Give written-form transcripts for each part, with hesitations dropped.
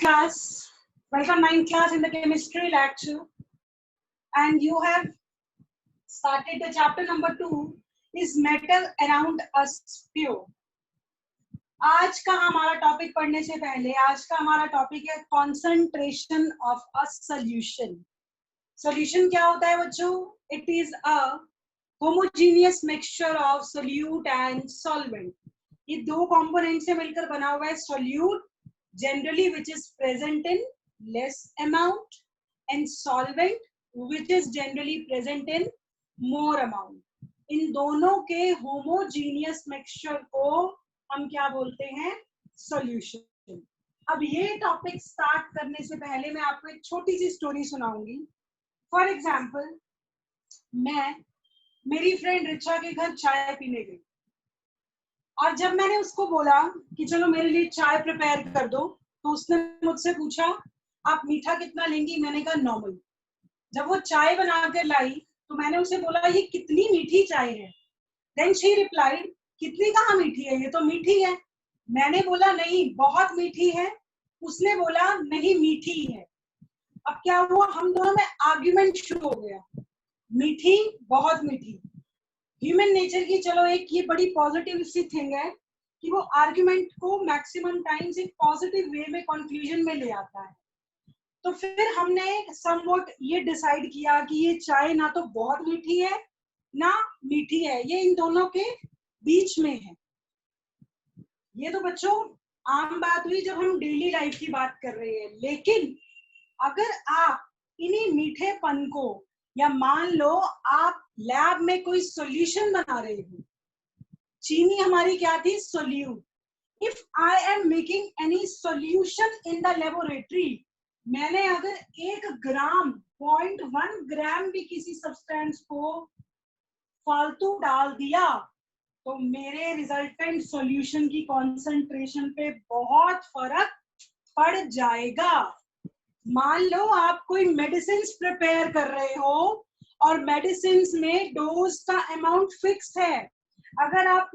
class. Welcome 9th class in the chemistry lecture. And you have started the chapter number 2 is metal around a sphere. आज का हमारा topic पढ़ने से पहले आज का हमारा टॉपिक है concentration of a solution. Solution क्या होता है बच्चों? It is a homogeneous mixture of solute and solvent. ये दो कंपोनेंट से मिलकर बना हुआ है solute generally which is present in less amount and solvent which is generally present in more amount. इन दोनों के homogeneous mixture को हम क्या बोलते हैं? solution. अब ये टॉपिक स्टार्ट करने से पहले मैं आपको एक छोटी सी स्टोरी सुनाऊंगी. फॉर एग्जाम्पल मेरी फ्रेंड रिचा के घर चाय पीने गई और जब मैंने उसको बोला कि चलो मेरे लिए चाय प्रिपेयर कर दो तो उसने मुझसे पूछा आप मीठा कितना लेंगी. मैंने कहा नॉर्मल. जब वो चाय बना कर लाई तो मैंने उसे बोला ये कितनी मीठी चाय है. देन शी रिप्लाइड कितनी कहाँ मीठी है, ये तो मीठी है. मैंने बोला नहीं बहुत मीठी है. उसने बोला नहीं मीठी है. अब क्या हुआ, हम दोनों में आर्ग्यूमेंट शुरू हो गया. मीठी बहुत मीठी. ह्यूमन नेचर की चलो एक ये बड़ी पॉजिटिव सी थिंग है कि वो आर्ग्यूमेंट को मैक्सिमम टाइम्स एक पॉजिटिव वे में कंक्लूजन में ले आता है. तो फिर हमने समवॉट ये डिसाइड किया कि ये चाय ना तो बहुत मीठी है ना मीठी है, ये इन दोनों के बीच में है. ये तो बच्चों आम बात हुई जब हम डेली लाइफ की बात कर रहे हैं. लेकिन अगर आप इन्हीं मीठेपन को या मान लो आप लैब में कोई सॉल्यूशन बना रहे हो, चीनी हमारी क्या थी? Solute. If I am making any solution in the laboratory, मैंने अगर 1 ग्राम 0.1 ग्राम भी किसी सब्सटेंस को फालतू डाल दिया तो मेरे रिजल्टेंट सॉल्यूशन की कॉन्सेंट्रेशन पे बहुत फर्क पड़ जाएगा. मान लो आप कोई मेडिसिन प्रिपेयर कर रहे हो और मेडिसिन में डोज का अमाउंट फिक्स है. अगर आप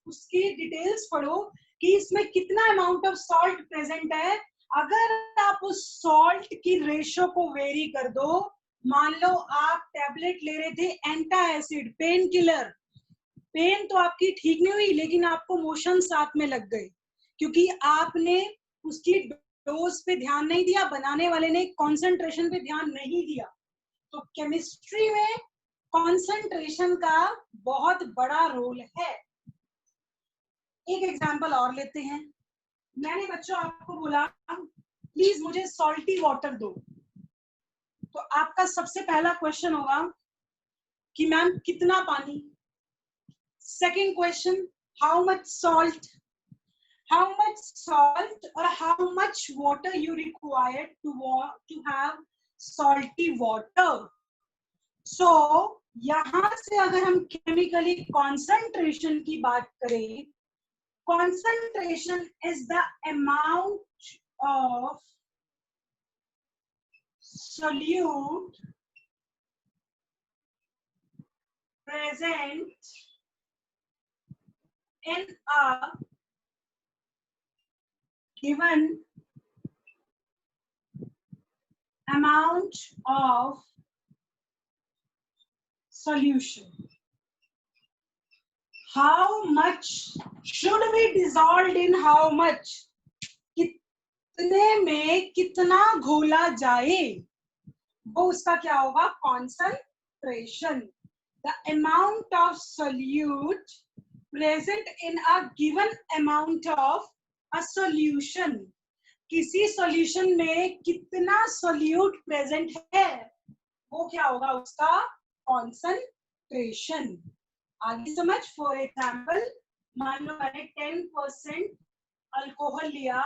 उसकी डिटेल्स पढ़ो कि इसमें कितना अमाउंट ऑफ सॉल्ट प्रेजेंट है, अगर आप उस सॉल्ट की रेशो को वेरी कर दो, मान लो आप टैबलेट ले रहे थे एंटा एसिड पेन किलर, पेन तो आपकी ठीक नहीं हुई लेकिन आपको मोशन साथ में लग गए क्योंकि आपने उसकी डोज पे ध्यान नहीं दिया, बनाने वाले ने कॉन्सेंट्रेशन पे ध्यान नहीं दिया. तो केमिस्ट्री में कॉन्सेंट्रेशन का बहुत बड़ा रोल है. एक एग्जांपल और लेते हैं. मैंने बच्चों आपको बोला प्लीज मुझे सॉल्टी वाटर दो, तो आपका सबसे पहला क्वेश्चन होगा कि मैम कितना पानी. Second question how much salt, how much salt or how much water you require to have salty water. So यहाँ से अगर हम केमिकली concentration की बात करें, concentration is the amount of solute present in a given amount of solution. How much should be dissolved in how much? कितने में कितना घोला जाए, वो उसका क्या होगा? concentration. The amount of solute present in a given amount of a solution. किसी सॉल्यूशन में कितना सोल्यूट प्रेजेंट है वो क्या होगा? उसका कॉन्सेंट्रेशन. आगे समझ. फॉर एग्जाम्पल मान लो मैंने 10% अल्कोहल लिया,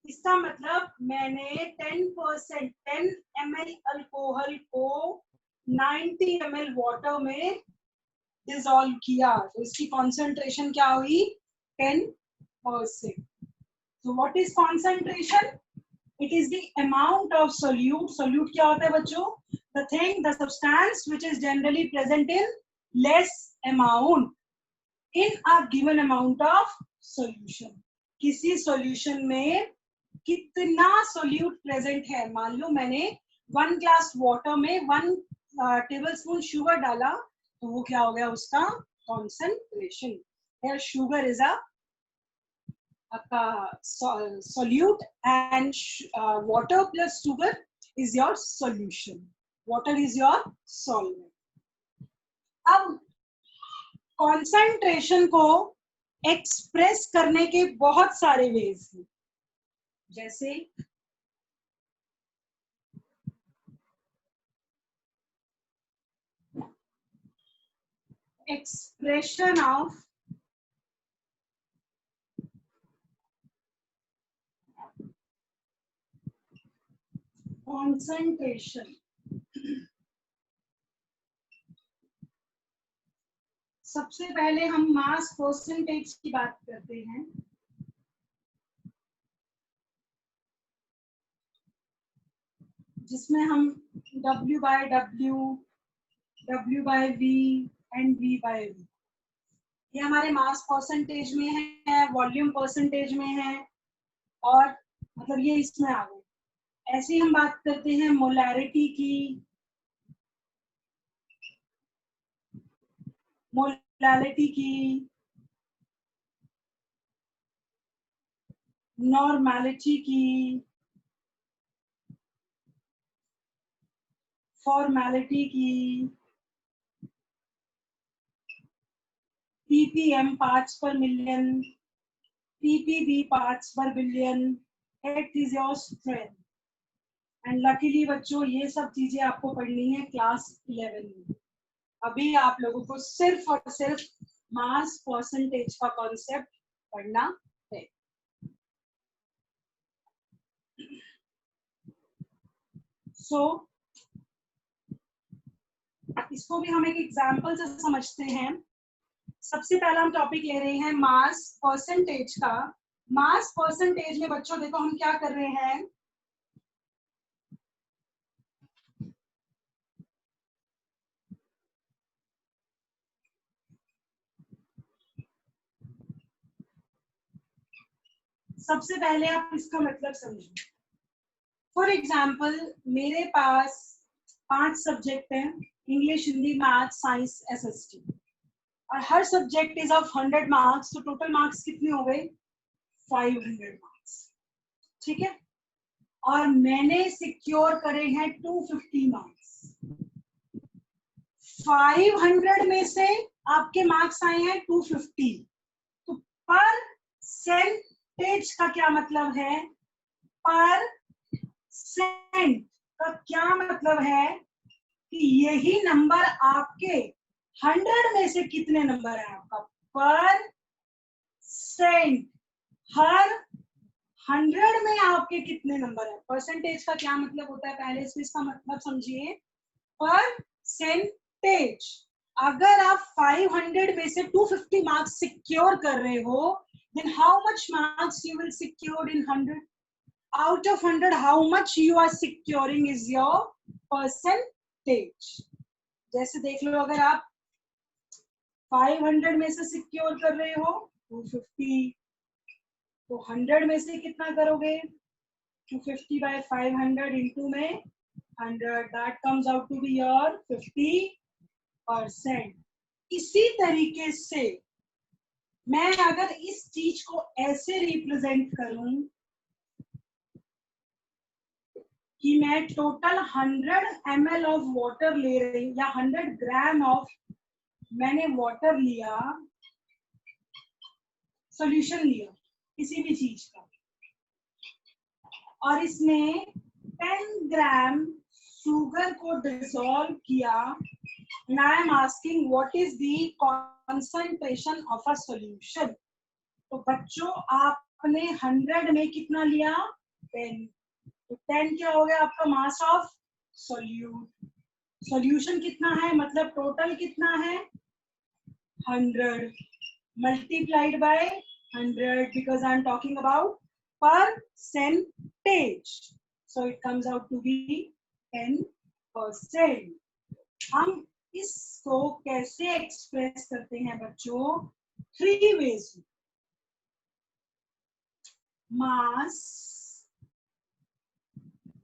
इसका मतलब मैंने 10% 10 ml अल्कोहल को 90 ml वाटर में डिसॉल्व किया, तो इसकी कॉन्सेंट्रेशन क्या हुई? 10%. So what is concentration? It is the amount of solute. Solute क्या होता है बच्चों? The thing, the substance which is generally present in less amount in a given amount of solution. किसी solution में कितना सोल्यूट प्रेजेंट है। मान लो मैंने 1 ग्लास वाटर में 1 टेबलस्पून शुगर डाला, तो वो क्या हो गया उसका concentration. Here sugar is a solute and water plus sugar is your solution. Water is your solvent. अब कॉन्सेंट्रेशन को एक्सप्रेस करने के बहुत सारे वेज हैं, जैसे एक्सप्रेशन ऑफ कॉन्सेंट्रेशन। सबसे पहले हम मास परसेंटेज की बात करते हैं। जिसमें हम W by W, W by V and V by V, ये हमारे मास परसेंटेज में है, वॉल्यूम परसेंटेज में है, और मतलब ये इसमें आ गए। ऐसे ही हम बात करते हैं मोलैरिटी की, मोलैरिटी की, नॉर्मैलिटी की, फॉर्मेलिटी की, ppm पार्ट्स पर मिलियन, ppb पार्ट्स पर billion, it is your strength. And luckily बच्चों ये सब चीजें आपको पढ़नी है क्लास 11 में। अभी आप लोगों को सिर्फ और सिर्फ मास परसेंटेज का कॉन्सेप्ट पढ़ना है। सो इसको भी हम एक एग्जांपल से समझते हैं। सबसे पहला हम टॉपिक ले रहे हैं मास परसेंटेज का। मास परसेंटेज में बच्चों देखो हम क्या कर रहे हैं, सबसे पहले आप इसका मतलब समझो। फॉर एग्जाम्पल मेरे पास 5 सब्जेक्ट हैं, English, Hindi, math, science, SST, और हर सब्जेक्ट इज ऑफ 100 मार्क्स। तो टोटल मार्क्स कितने हो गए 500 मार्क्स, ठीक है। और मैंने सिक्योर करे हैं 250 मार्क्स। 500 में से आपके मार्क्स आए हैं 250। तो परसेंटेज का क्या मतलब है, परसेंट का क्या मतलब है कि यही नंबर आपके 100 में से कितने नंबर है आपका परसेंट। हर 100 में आपके कितने नंबर है। परसेंटेज का क्या मतलब होता है, पहले इसका मतलब समझिए। परसेंटेज, अगर आप 500 में से 250 मार्क्स सिक्योर कर रहे हो, then how much marks you will secure in 100? Out of 100, how much you are securing is your percentage. जैसे देख लो, अगर आप 500 में से सिक्योर कर रहे हो 250, तो 100 में से कितना करोगे 250 by 500 into में 100, that comes out to be your 50%। इसी तरीके से मैं अगर इस चीज को ऐसे रिप्रेजेंट करूं कि मैं टोटल 100 ml ऑफ वाटर ले रही हूं, या 100 ग्राम ऑफ मैंने वाटर लिया, सॉल्यूशन लिया किसी भी चीज का, और इसमें 10 ग्राम शुगर को डिसॉल्व किया, and I am asking what is the concentration of a solution। तो बच्चों आपने 100 में कितना लिया 10, तो 10 क्या हो गया आपका मास ऑफ सॉल्यूट। सॉल्यूशन कितना है, मतलब टोटल कितना है 100 multiplied by 100, because I am talking about percentage, so it comes out to be 10%। हम इसको कैसे एक्सप्रेस करते हैं बच्चों, 3 ways। मास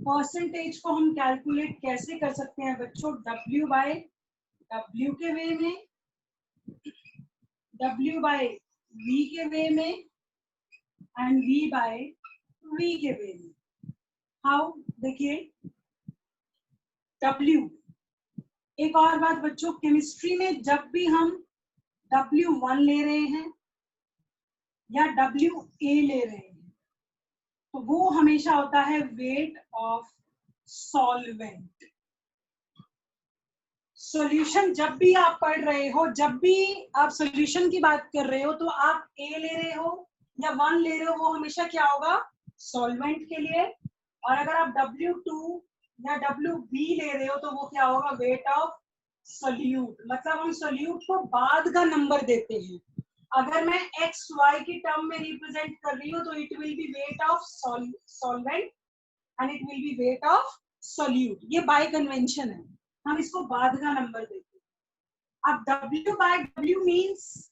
परसेंटेज को हम कैलकुलेट कैसे कर सकते हैं बच्चों? W बाय W के वे में, W बाय V के वे में एंड V बाय V के वे में। हाउ? देखिए W, एक और बात बच्चों, केमिस्ट्री में जब भी हम W1 ले रहे हैं या WA ले रहे हैं तो वो हमेशा होता है वेट ऑफ सॉल्वेंट। सॉल्यूशन जब भी आप पढ़ रहे हो, जब भी आप सॉल्यूशन की बात कर रहे हो तो आप A ले रहे हो या 1 ले रहे हो, वो हमेशा क्या होगा? सॉल्वेंट के लिए। और अगर आप W2 या WB ले रहे हो तो वो क्या होगा? Wait of solute. मतलब हम सोल्यूट को बाद का नंबर देते हैं। अगर मैं एक्स वाई की टर्म में रिप्रेजेंट कर रही हूँ तो it will B weight of solvent and it will B wait of solute. ये बाय कन्वेंशन है, हम इसको बाद का नंबर देते हैं। अब W बाय W मीन्स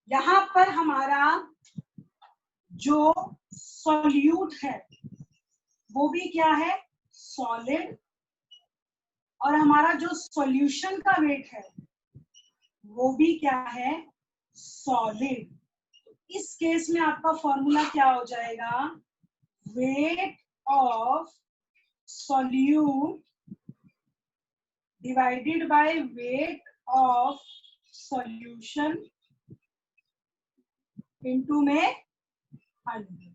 यहां पर हमारा जो सोल्यूट है वो भी क्या है? सॉलिड। और हमारा जो सॉल्यूशन का वेट है वो भी क्या है? सॉलिड। इस केस में आपका फॉर्मूला क्या हो जाएगा? Weight of solute divided by weight of solution into में 100।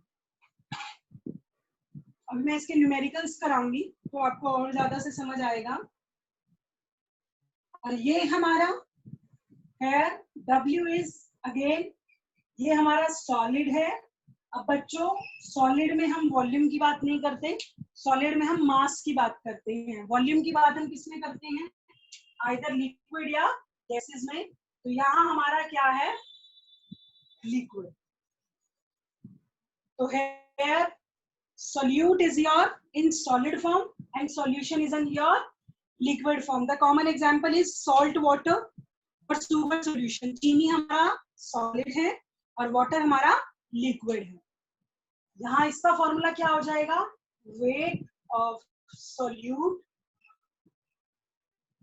अभी मैं इसके न्यूमेरिकल्स कराऊंगी तो आपको और ज्यादा से समझ आएगा। और ये हमारा है W इज अगेन, ये हमारा सॉलिड है। अब बच्चों सॉलिड में हम वॉल्यूम की बात नहीं करते, सॉलिड में हम मास की बात करते हैं। वॉल्यूम की बात हम किसमें करते हैं? आइदर लिक्विड या गैसेस में। तो यहाँ हमारा क्या है? लिक्विड। तो here solute is your in solid form and solution is in your liquid form. The common example is salt water और sugar solution। चीनी हमारा सॉलिड है और वाटर हमारा लिक्विड है। यहाँ इसका फॉर्मूला क्या हो जाएगा? वेट ऑफ सोल्यूट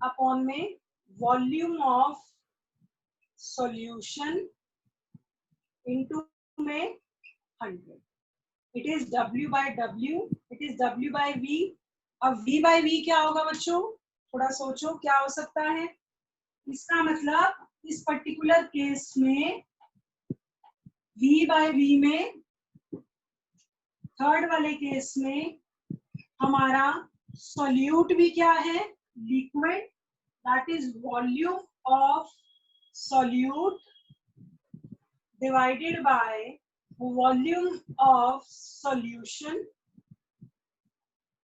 अपॉन में वॉल्यूम ऑफ सॉल्यूशन इनटू में 100। It is W by W, it is W by V। अब V बाय V क्या होगा बच्चों? थोड़ा सोचो क्या हो सकता है। इसका मतलब इस पर्टिकुलर केस में V बाय V में, थर्ड वाले केस में हमारा सोल्यूट भी क्या है? Liquid. That is volume of solute divided by volume of solution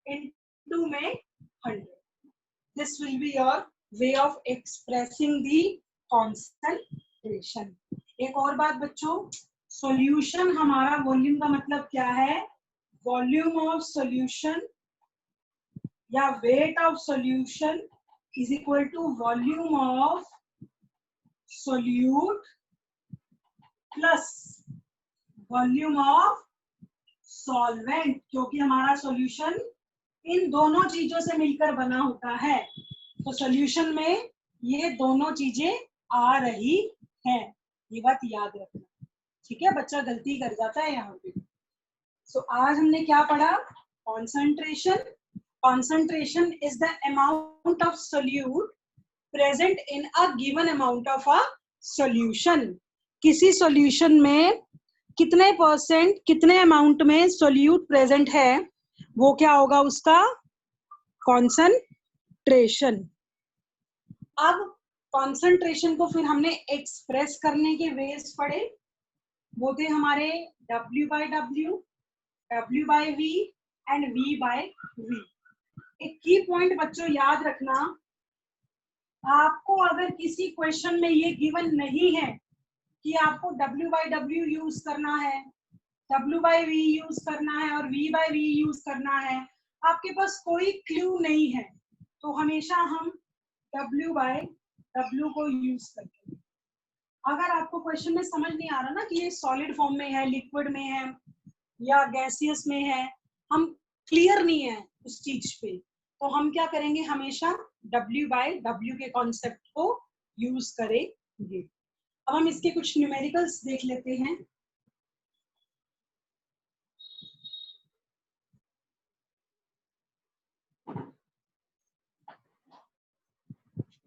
into में 100। This will be your way of expressing the concentration. एक और बात बच्चों, सॉल्यूशन हमारा वॉल्यूम का मतलब क्या है? वॉल्यूम ऑफ सॉल्यूशन या weight of solution is equal to volume of solute plus volume of solvent, क्योंकि हमारा सॉल्यूशन इन दोनों चीजों से मिलकर बना होता है। तो सॉल्यूशन में ये दोनों चीजें आ रही हैं, ये बात याद रखना। ठीक है, बच्चा गलती कर जाता है यहाँ पे। सो आज हमने क्या पढ़ा? Concentration. Concentration is the amount of solute present in a given amount of a solution. किसी सॉल्यूशन में कितने परसेंट, कितने अमाउंट में सोल्यूट प्रेजेंट है, वो क्या होगा? उसका कॉन्सेंट्रेशन। अब कॉन्सेंट्रेशन को फिर हमने एक्सप्रेस करने के वेज पढ़े, वो थे हमारे W by W, W by V and V by V। एक की पॉइंट बच्चों याद रखना, आपको अगर किसी क्वेश्चन में ये गिवन नहीं है कि आपको W बाय W यूज करना है, W बाय V यूज करना है और V बाय V यूज करना है, आपके पास कोई क्लू नहीं है, तो हमेशा हम W बाय W को यूज करते हैं। अगर आपको क्वेश्चन में समझ नहीं आ रहा ना कि ये सॉलिड फॉर्म में है, लिक्विड में है या गैसियस में है, हम क्लियर नहीं है उस चीज पे, तो हम क्या करेंगे, हमेशा W/W के कॉन्सेप्ट को यूज करेंगे। अब हम इसके कुछ न्यूमेरिकल्स देख लेते हैं।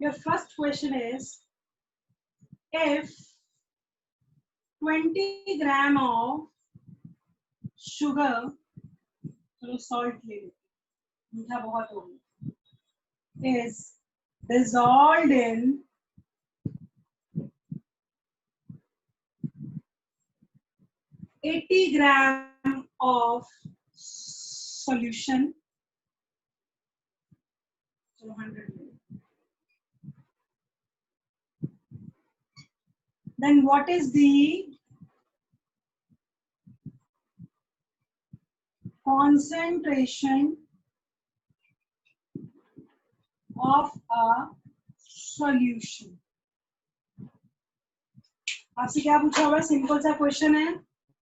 Your first question is, if 20 gram of sugar, चलो सॉल्ट ले लेते, मीठा बहुत हो गया, is dissolved in 80 gram of solution, चलो 100 ले, then what is the concentration of a solution? आपसे क्या पूछा हुआ है, सिंपल सा क्वेश्चन है।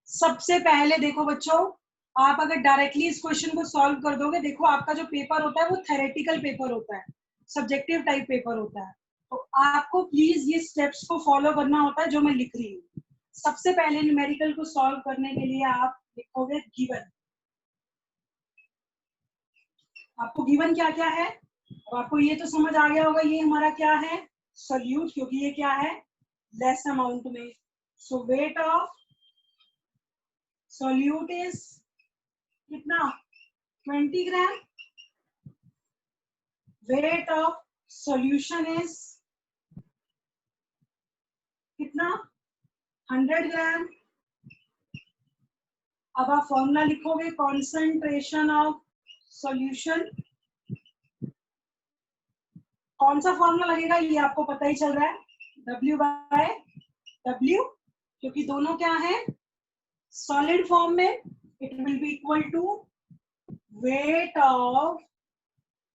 सबसे पहले देखो बच्चों, आप अगर डायरेक्टली इस क्वेश्चन को सॉल्व कर दोगे, देखो आपका जो पेपर होता है वो थेरेटिकल पेपर होता है, सब्जेक्टिव टाइप पेपर होता है, तो आपको प्लीज ये स्टेप्स को फॉलो करना होता है जो मैं लिख रही हूँ। सबसे पहले न्यूमेरिकल को सॉल्व करने के लिए आप लिखोगे गिवन। आपको गिवन क्या क्या है, अब आपको ये तो समझ आ गया होगा, ये हमारा क्या है, सोल्यूट, क्योंकि ये क्या है, लेस अमाउंट में। सो वेट ऑफ सोल्यूट इज कितना, 20 ग्राम। वेट ऑफ सॉल्यूशन इज कितना, 100 ग्राम। अब आप फॉर्मूला लिखोगे, कॉन्सेंट्रेशन ऑफ सॉल्यूशन। कौन सा फॉर्मूला लगेगा ये आपको पता ही चल रहा है, W/W, क्योंकि दोनों क्या है, सॉलिड फॉर्म में, it will be equal to weight of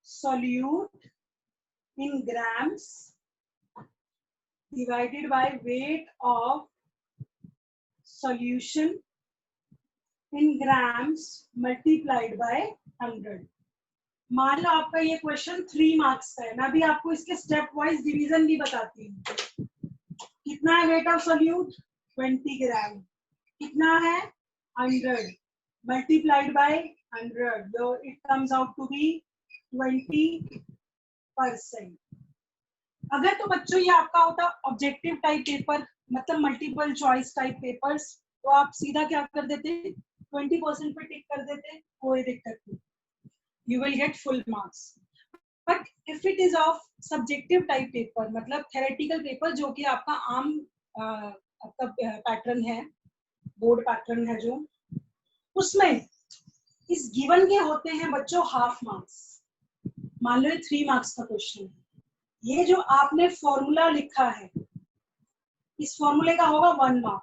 solute in grams divided by weight of solution in grams multiplied by 100। मान लो आपका ये क्वेश्चन 3 मार्क्स का है, मैं भी आपको इसके स्टेप वाइज डिवीजन भी बताती हूँ। कितना है वेट ऑफ सोल्यूट, 20 ग्राम, कितना है 100 multiplied by 100, it comes out to be 20%। अगर तो बच्चों ये आपका होता ऑब्जेक्टिव टाइप पेपर, मतलब मल्टीपल चॉइस टाइप पेपर्स, तो आप सीधा क्या कर देते, 20% पे टिक कर देते, कोई दिक्कत नहीं, you will get full marks. But if it is of subjective type paper, मतलब थेरेटिकल पेपर, जो कि आपका आम आपका पैटर्न है, बोर्ड पैटर्न है जो, उसमें इस गिवन के होते हैं बच्चों हाफ मार्क्स। मान लो ये 3 मार्क्स का क्वेश्चन है, ये जो आपने फॉर्मूला लिखा है, इस फॉर्मूले का होगा 1 मार्क।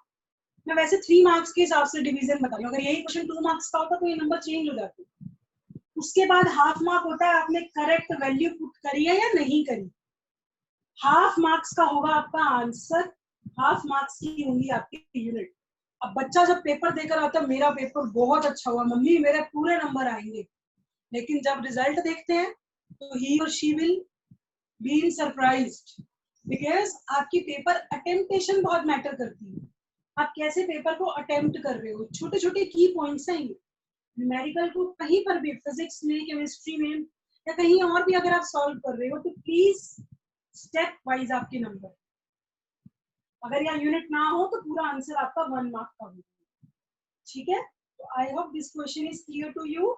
मैं वैसे 3 मार्क्स के हिसाब से डिवीजन बता रही हूँ, अगर यही क्वेश्चन 2 मार्क्स का होता तो ये नंबर चेंज हो जाते। उसके बाद हाफ मार्क होता है, आपने करेक्ट वैल्यू पुट करी है या नहीं करी। हाफ मार्क्स का होगा आपका आंसर, हाफ मार्क्स की होंगी आपकी यूनिट। अब बच्चा जब पेपर देकर आता है, मेरा पेपर बहुत अच्छा हुआ मम्मी, मेरे पूरे नंबर आएंगे, लेकिन जब रिजल्ट देखते हैं तो ही और she will be surprised, because आपकी पेपर अटेम्प्टेशन बहुत मैटर करती है। आप कैसे पेपर को अटेम्प्ट कर रहे हो, छोटे छोटे की पॉइंट्स हैं ये। न्यूमेरिकल को कहीं पर भी, फिजिक्स में, केमिस्ट्री में या कहीं और भी अगर आप सॉल्व कर रहे हो, तो प्लीज स्टेप वाइज आपके नंबर, अगर यहाँ यूनिट ना हो तो पूरा आंसर आपका 1 मार्क का होगा। ठीक है, तो I hope this question is clear to you.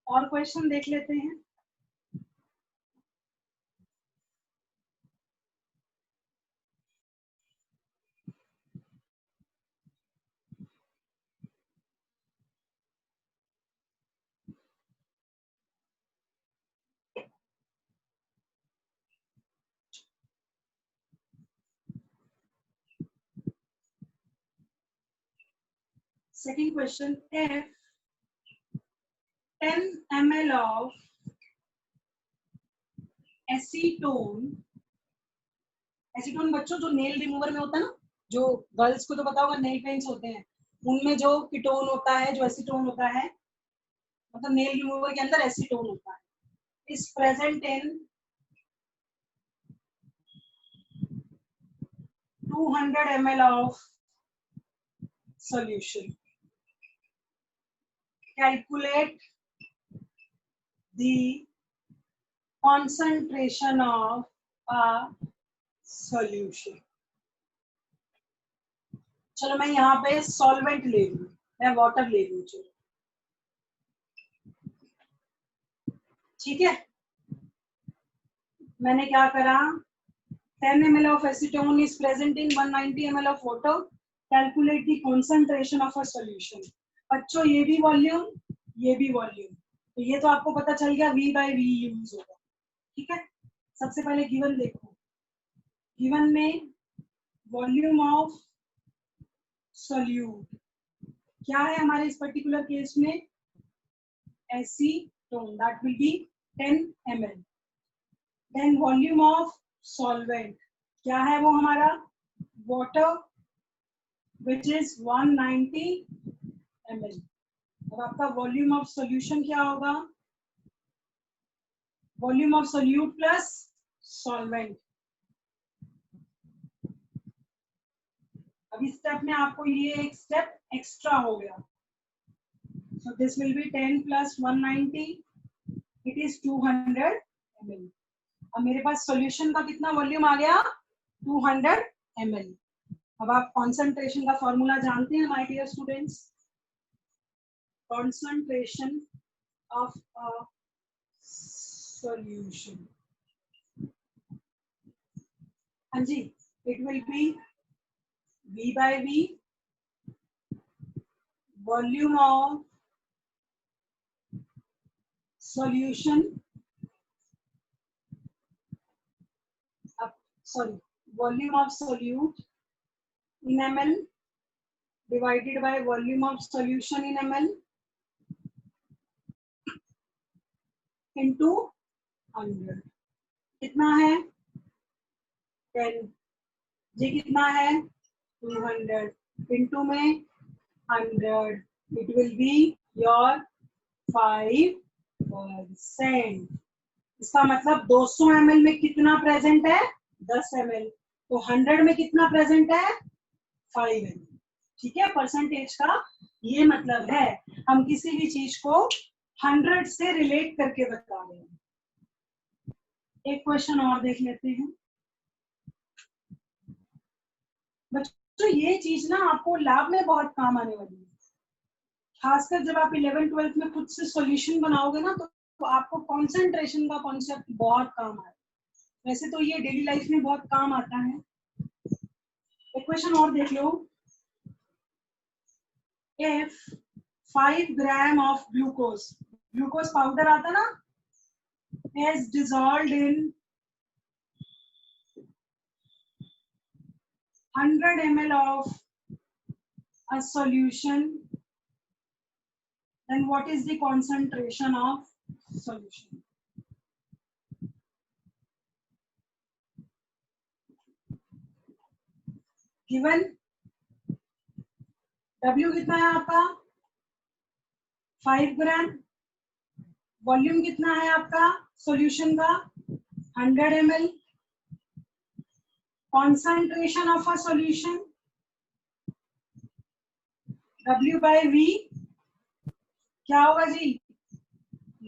और क्वेश्चन देख लेते हैं। Second question, if 10 ml of acetone, acetone बच्चों जो नेल रिमूवर में होता है ना, जो गर्ल्स को तो पता होगा नेल पेंट्स होते हैं, उनमें जो कीटोन होता है, जो एसीटोन होता है, मतलब नेल रिमूवर के अंदर एसीटोन होता है, is present in 200 ml of solution. Calculate the concentration of a solution. चलो मैं यहाँ पे सॉल्वेंट ले लूं, मैं वाटर ले लूं, चलो ठीक है। मैंने क्या करा, 10 ml of acetone is present in 190 ml of water. Calculate the concentration of a solution. बच्चों ये भी वॉल्यूम, ये भी वॉल्यूम, तो ये तो आपको पता चल गया V by V यूज होगा, ठीक है। सबसे पहले गिवन देखो, गिवन में वॉल्यूम ऑफ सोल्यूट क्या है हमारे इस पर्टिकुलर केस में, acetone, that will be 10 ml. Then volume of solvent क्या है वो हमारा, वाटर विच इज 190 ml. अब आपका वॉल्यूम ऑफ सॉल्यूशन क्या होगा, volume of solute plus solvent. अब इस स्टेप में आपको ये एक स्टेप एक्स्ट्रा हो गया, so this will be 10 plus 190, it is 200 ml. अब मेरे पास सॉल्यूशन का कितना वॉल्यूम आ गया, 200 ml. अब आप कॉन्सेंट्रेशन का फॉर्मूला जानते हैं my dear students, concentration of a solution, हाँ जी, it will be V by V, volume of solution, volume of solute in ml divided by volume of solution in ml into 100. कितना है 10, ये कितना है 200 into में 100, it will be your 5%. इसका मतलब 200 ml में कितना प्रेजेंट है, 10 ml, तो 100 में कितना प्रेजेंट है, 5 ml. ठीक है, परसेंटेज का ये मतलब है, हम किसी भी चीज को 100 से रिलेट करके बता रहे हैं. एक क्वेश्चन और देख लेते हैं बच्चों. तो ये चीज ना आपको लैब में बहुत काम आने वाली है, खासकर जब आप 11th 12th में खुद से सॉल्यूशन बनाओगे ना, तो आपको कंसंट्रेशन का कॉन्सेप्ट बहुत काम आए. वैसे तो ये डेली लाइफ में बहुत काम आता है. एक क्वेश्चन और देख लो, if 5 gram of glucose, glucose powder आता ना, is dissolved in 100 ml of a solution, then what is the concentration of solution? Given W कितना है आपका 5 ग्राम, वॉल्यूम कितना है आपका सॉल्यूशन का 100 ml, concentration of a solution W by V क्या होगा जी,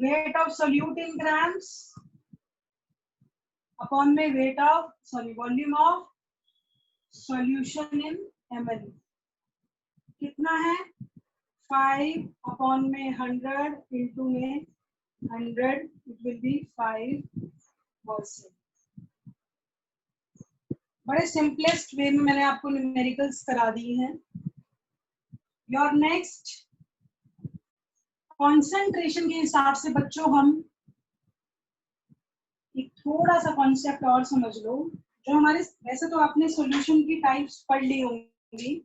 weight of solute in grams upon में weight of volume of solution in ml. कितना है 5 upon में 100 into में 100, it will be 5%. बड़े सिंपलेस्ट वे में मैंने आपको न्यूमेरिकल्स करा दी हैं. योर नेक्स्ट कॉन्सेंट्रेशन के हिसाब से बच्चों हम एक थोड़ा सा कॉन्सेप्ट और समझ लो, जो हमारे, वैसे तो आपने सॉल्यूशन की टाइप्स पढ़ ली होंगी,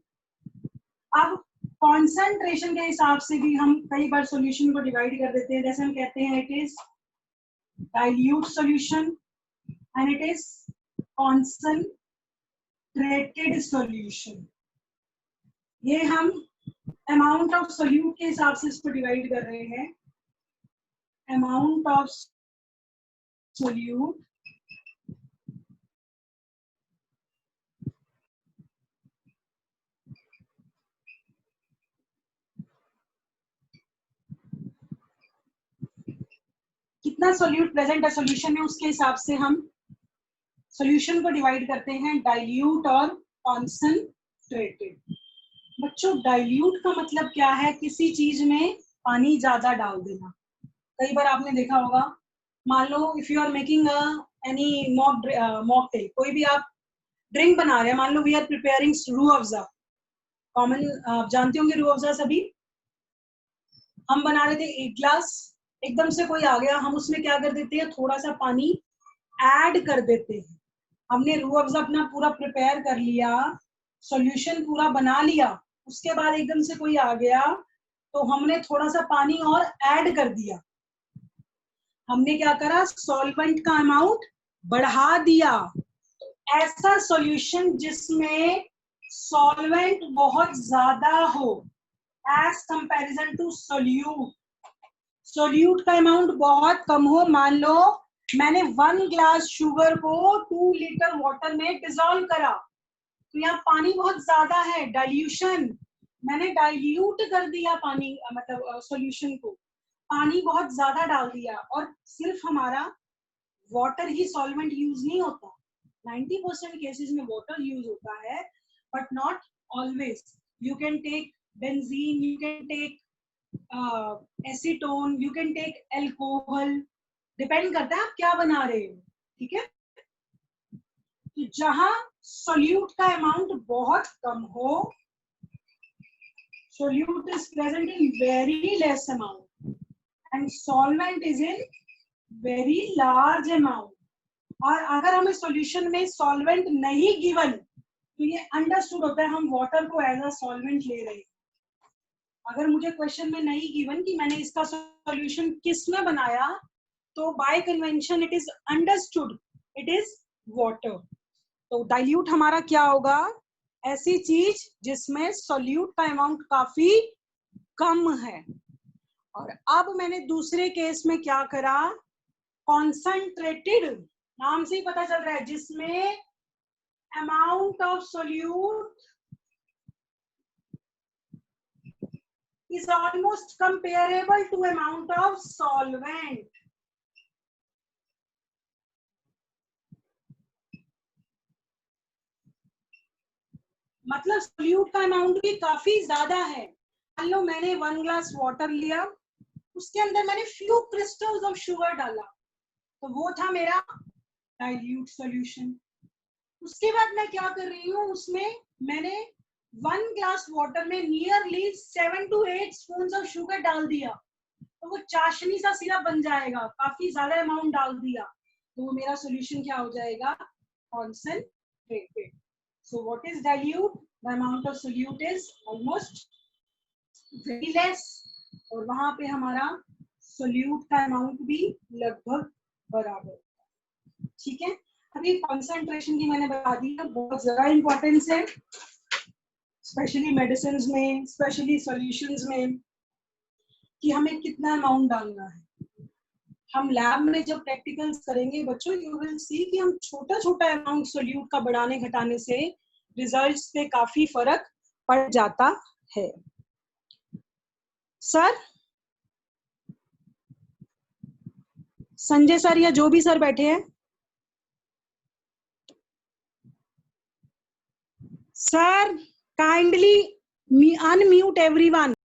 अब कॉन्सेंट्रेशन के हिसाब से भी हम कई बार सॉल्यूशन को डिवाइड कर देते हैं. जैसे हम कहते हैं it is dilute solution and it is concentrated solution. ये हम अमाउंट ऑफ सोल्यूट के हिसाब से इसको डिवाइड कर रहे हैं. amount of solute कितना सोल्यूट प्रेजेंट है सॉल्यूशन में, उसके हिसाब से हम सॉल्यूशन को डिवाइड करते हैं डाइल्यूट और कॉन्सनट्रेटेड। बच्चों डाइल्यूट का मतलब क्या है, किसी चीज में पानी ज्यादा डाल देना। कई बार आपने देखा होगा, मान लो if you are making any mocktail, कोई भी आप ड्रिंक बना रहे हैं, मान लो we are preparing Rooh Afza, common आप जानते होंगे रूह अफ़ज़ा, सभी हम बना रहे थे 1 ग्लास, एकदम से कोई आ गया, हम उसमें क्या कर देते हैं, थोड़ा सा पानी ऐड कर देते हैं। हमने रूह अफ़ज़ा अपना पूरा प्रिपेयर कर लिया, सॉल्यूशन पूरा बना लिया, उसके बाद एकदम से कोई आ गया तो हमने थोड़ा सा पानी और ऐड कर दिया। हमने क्या करा, सॉल्वेंट का अमाउंट बढ़ा दिया। ऐसा सॉल्यूशन जिसमें सॉल्वेंट बहुत ज्यादा हो as comparison to solute, solute का अमाउंट बहुत कम हो। मान लो मैंने 1 ग्लास शुगर को 2 लीटर वाटर में डिसॉल्व करा, तो यहाँ पानी बहुत ज्यादा है, डाइल्यूशन, मैंने डाइल्यूट कर दिया पानी, मतलब सॉल्यूशन को पानी बहुत ज्यादा डाल दिया। और सिर्फ हमारा वाटर ही सॉल्वेंट यूज नहीं होता, 90% केसेस में वाटर यूज होता है, but not always. You can take benzene, you can take acetone, you can take alcohol, depend करता है आप क्या बना रहे हो, ठीक है। तो जहां सोल्यूट का अमाउंट बहुत कम हो, solute is present in very less amount and solvent is in very large amount। और अगर हमें सॉल्यूशन में सॉल्वेंट नहीं गिवन तो ये अंडरस्टूड होता है हम वाटर को एज अ सॉल्वेंट ले रहे हैं। अगर मुझे क्वेश्चन में नहीं गिवन कि मैंने इसका सॉल्यूशन किस में बनाया, तो bye convention it is understood it is water. तो डाइल्यूट हमारा क्या होगा, ऐसी चीज जिसमें सोल्यूट का अमाउंट काफी कम है। और अब मैंने दूसरे केस में क्या करा, कॉन्सनट्रेटेड, नाम से ही पता चल रहा है, जिसमें amount of solute is almost comparable to amount of solvent. मतलब सोल्यूट का अमाउंट भी काफी ज्यादा है। मान लो मैंने 1 ग्लास वाटर लिया, उसके अंदर मैंने फ्यू क्रिस्टल्स ऑफ शुगर डाला, तो वो था मेरा डाइल्यूट सॉल्यूशन। उसके बाद मैं क्या कर रही हूँ, उसमें मैंने 1 ग्लास वाटर में nearly 7 to 8 spoon of sugar डाल दिया, तो वो चाशनी सा सिरप बन जाएगा, काफी ज्यादा अमाउंट डाल दिया, तो वो मेरा सॉल्यूशन क्या हो जाएगा, concentrated. So what is dilute? The amount of solute is almost very less, और वहां पे हमारा solute का अमाउंट भी लगभग बराबर, ठीक है। अभी कॉन्सेंट्रेशन की मैंने बता दी है, बहुत ज्यादा इंपॉर्टेंस है, स्पेशली मेडिसिन में, स्पेशली सॉल्यूशंस में, कि हमें कितना अमाउंट डालना है। हम लैब में जब प्रैक्टिकल्स करेंगे बच्चों, यू विल सी कि हम छोटा छोटा अमाउंट सोल्यूट का बढ़ाने घटाने से रिजल्ट्स पे काफी फर्क पड़ जाता है। सर, संजय सर या जो भी सर बैठे हैं, सर काइंडली अनम्यूट एवरीवन।